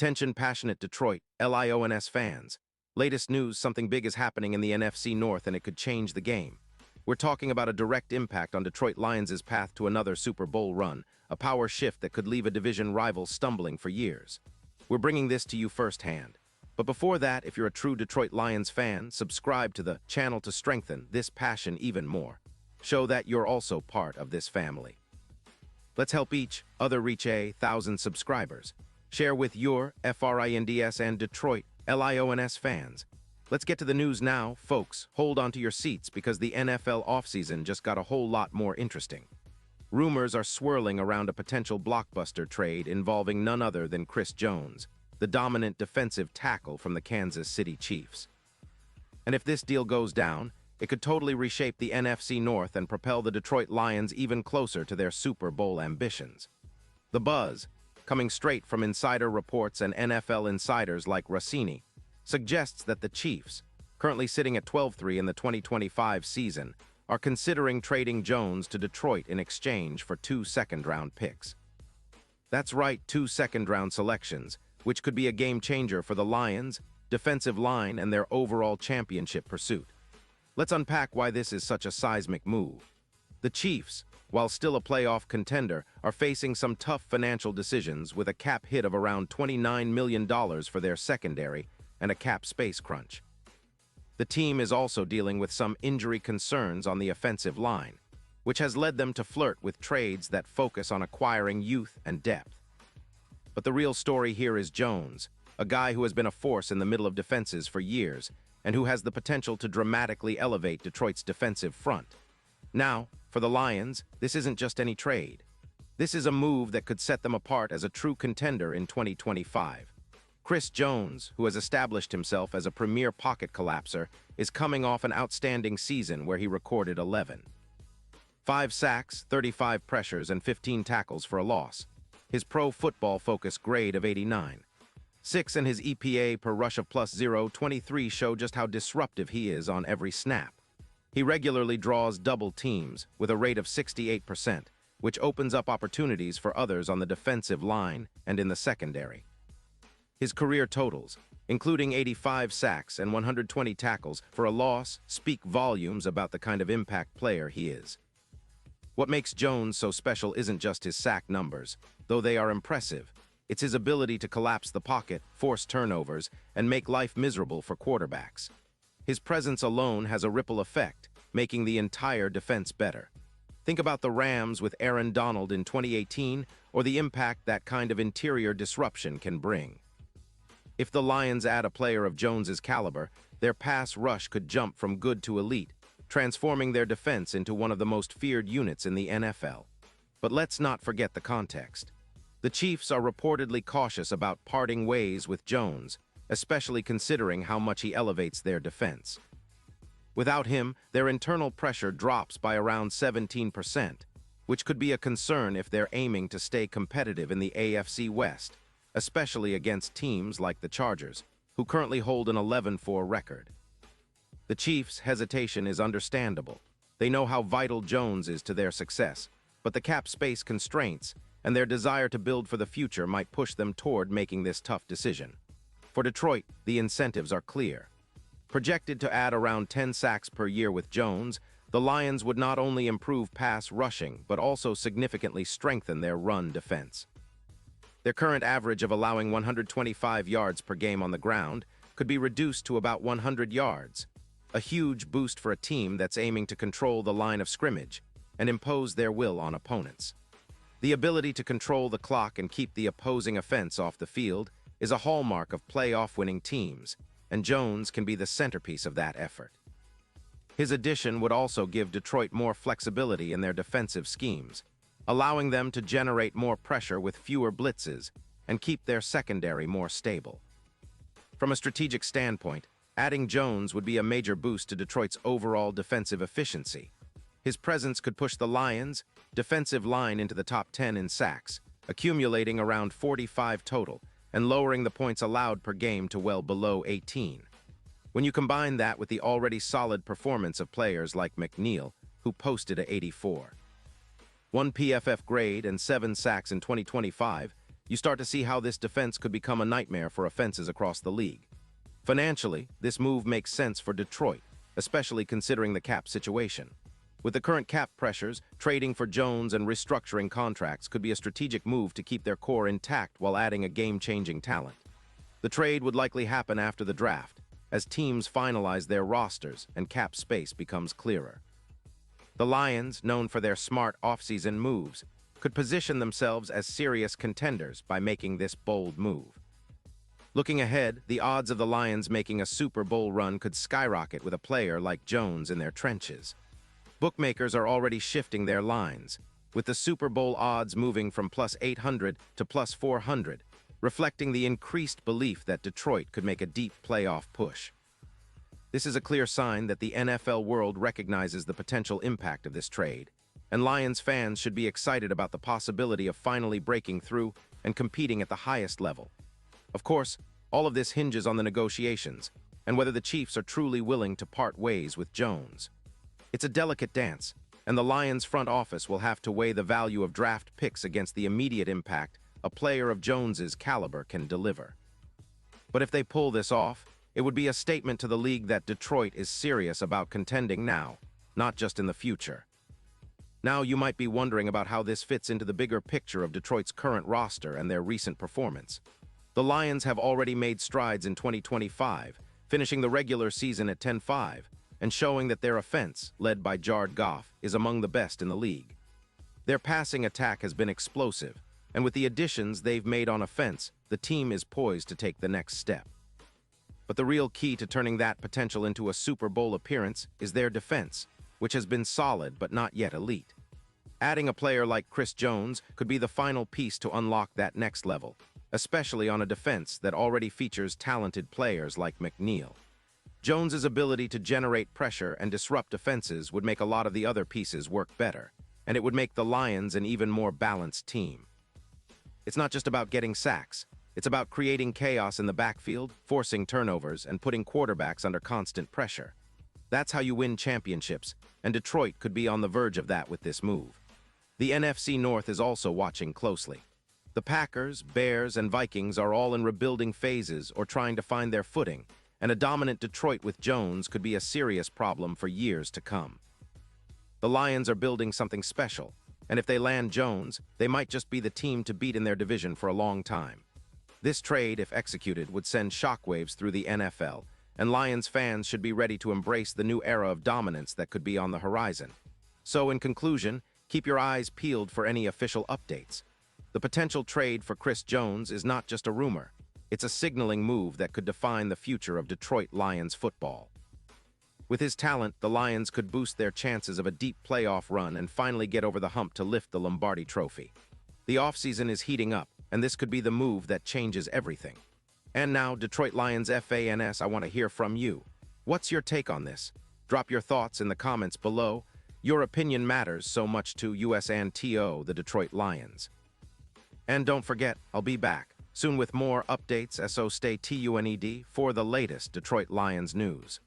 Attention passionate Detroit, Lions fans. Latest news, something big is happening in the NFC North and it could change the game. We're talking about a direct impact on Detroit Lions' path to another Super Bowl run, a power shift that could leave a division rival stumbling for years. We're bringing this to you firsthand. But before that, if you're a true Detroit Lions fan, subscribe to the channel to strengthen this passion even more. Show that you're also part of this family. Let's help each other reach 1,000 subscribers. Share with your FRINDS and Detroit Lions fans. Let's get to the news now, folks. Hold on to your seats because the NFL offseason just got a whole lot more interesting. Rumors are swirling around a potential blockbuster trade involving none other than Chris Jones, the dominant defensive tackle from the Kansas City Chiefs. And if this deal goes down, it could totally reshape the NFC North and propel the Detroit Lions even closer to their Super Bowl ambitions. The buzz, coming straight from insider reports and NFL insiders like Rossini, suggests that the Chiefs, currently sitting at 12-3 in the 2025 season, are considering trading Jones to Detroit in exchange for 2 second-round picks. That's right, 2 second-round selections, which could be a game-changer for the Lions, defensive line, and their overall championship pursuit. Let's unpack why this is such a seismic move. The Chiefs, while still a playoff contender, are facing some tough financial decisions with a cap hit of around $29 million for their secondary and a cap space crunch. The team is also dealing with some injury concerns on the offensive line, which has led them to flirt with trades that focus on acquiring youth and depth. But the real story here is Jones, a guy who has been a force in the middle of defenses for years and who has the potential to dramatically elevate Detroit's defensive front. Now, for the Lions, this isn't just any trade. This is a move that could set them apart as a true contender in 2025. Chris Jones, who has established himself as a premier pocket collapser, is coming off an outstanding season where he recorded 5 sacks, 35 pressures, and 15 tackles for a loss. His Pro Football Focus grade of 89. 6 and his EPA per rush of +0.23 show just how disruptive he is on every snap. He regularly draws double teams with a rate of 68%, which opens up opportunities for others on the defensive line and in the secondary. His career totals, including 85 sacks and 120 tackles for a loss, speak volumes about the kind of impact player he is. What makes Jones so special isn't just his sack numbers, though they are impressive. It's his ability to collapse the pocket, force turnovers, and make life miserable for quarterbacks. His presence alone has a ripple effect, making the entire defense better. Think about the Rams with Aaron Donald in 2018, or the impact that kind of interior disruption can bring. If the Lions add a player of Jones's caliber, their pass rush could jump from good to elite, transforming their defense into one of the most feared units in the NFL. But let's not forget the context. The Chiefs are reportedly cautious about parting ways with Jones, especially considering how much he elevates their defense. Without him, their internal pressure drops by around 17%, which could be a concern if they're aiming to stay competitive in the AFC West, especially against teams like the Chargers, who currently hold an 11-4 record. The Chiefs' hesitation is understandable. They know how vital Jones is to their success, but the cap space constraints and their desire to build for the future might push them toward making this tough decision. For Detroit, the incentives are clear. Projected to add around 10 sacks per year with Jones, the Lions would not only improve pass rushing, but also significantly strengthen their run defense. Their current average of allowing 125 yards per game on the ground could be reduced to about 100 yards, a huge boost for a team that's aiming to control the line of scrimmage and impose their will on opponents. The ability to control the clock and keep the opposing offense off the field is a hallmark of playoff-winning teams, and Jones can be the centerpiece of that effort. His addition would also give Detroit more flexibility in their defensive schemes, allowing them to generate more pressure with fewer blitzes and keep their secondary more stable. From a strategic standpoint, adding Jones would be a major boost to Detroit's overall defensive efficiency. His presence could push the Lions' defensive line into the top 10 in sacks, accumulating around 45 total, and lowering the points allowed per game to well below 18. When you combine that with the already solid performance of players like McNeil, who posted a 84. 1 PFF grade and 7 sacks in 2025, you start to see how this defense could become a nightmare for offenses across the league. Financially, this move makes sense for Detroit, especially considering the cap situation. With the current cap pressures, trading for Jones and restructuring contracts could be a strategic move to keep their core intact while adding a game-changing talent. The trade would likely happen after the draft, as teams finalize their rosters and cap space becomes clearer. The Lions, known for their smart offseason moves, could position themselves as serious contenders by making this bold move. Looking ahead, the odds of the Lions making a Super Bowl run could skyrocket with a player like Jones in their trenches. Bookmakers are already shifting their lines, with the Super Bowl odds moving from plus 800 to plus 400, reflecting the increased belief that Detroit could make a deep playoff push. This is a clear sign that the NFL world recognizes the potential impact of this trade, and Lions fans should be excited about the possibility of finally breaking through and competing at the highest level. Of course, all of this hinges on the negotiations and whether the Chiefs are truly willing to part ways with Jones. It's a delicate dance, and the Lions front office will have to weigh the value of draft picks against the immediate impact a player of Jones's caliber can deliver. But if they pull this off, it would be a statement to the league that Detroit is serious about contending now, not just in the future. Now you might be wondering about how this fits into the bigger picture of Detroit's current roster and their recent performance. The Lions have already made strides in 2025, finishing the regular season at 10-5, and showing that their offense, led by Jared Goff, is among the best in the league. Their passing attack has been explosive, and with the additions they've made on offense, the team is poised to take the next step. But the real key to turning that potential into a Super Bowl appearance is their defense, which has been solid but not yet elite. Adding a player like Chris Jones could be the final piece to unlock that next level, especially on a defense that already features talented players like McNeil. Jones's ability to generate pressure and disrupt defenses would make a lot of the other pieces work better, and it would make the Lions an even more balanced team. It's not just about getting sacks. It's about creating chaos in the backfield, forcing turnovers, and putting quarterbacks under constant pressure. That's how you win championships, and Detroit could be on the verge of that with this move. The NFC North is also watching closely. The Packers, Bears, and Vikings are all in rebuilding phases or trying to find their footing, and a dominant Detroit with Jones could be a serious problem for years to come. The Lions are building something special, and if they land Jones, they might just be the team to beat in their division for a long time. This trade, if executed, would send shockwaves through the NFL, and Lions fans should be ready to embrace the new era of dominance that could be on the horizon. So, in conclusion, keep your eyes peeled for any official updates. The potential trade for Chris Jones is not just a rumor. It's a signaling move that could define the future of Detroit Lions football. With his talent, the Lions could boost their chances of a deep playoff run and finally get over the hump to lift the Lombardi Trophy. The offseason is heating up, and this could be the move that changes everything. And now, Detroit Lions fans, I want to hear from you. What's your take on this? Drop your thoughts in the comments below. Your opinion matters so much to USANTO, the Detroit Lions. And don't forget, I'll be back soon with more updates, so stay tuned for the latest Detroit Lions news.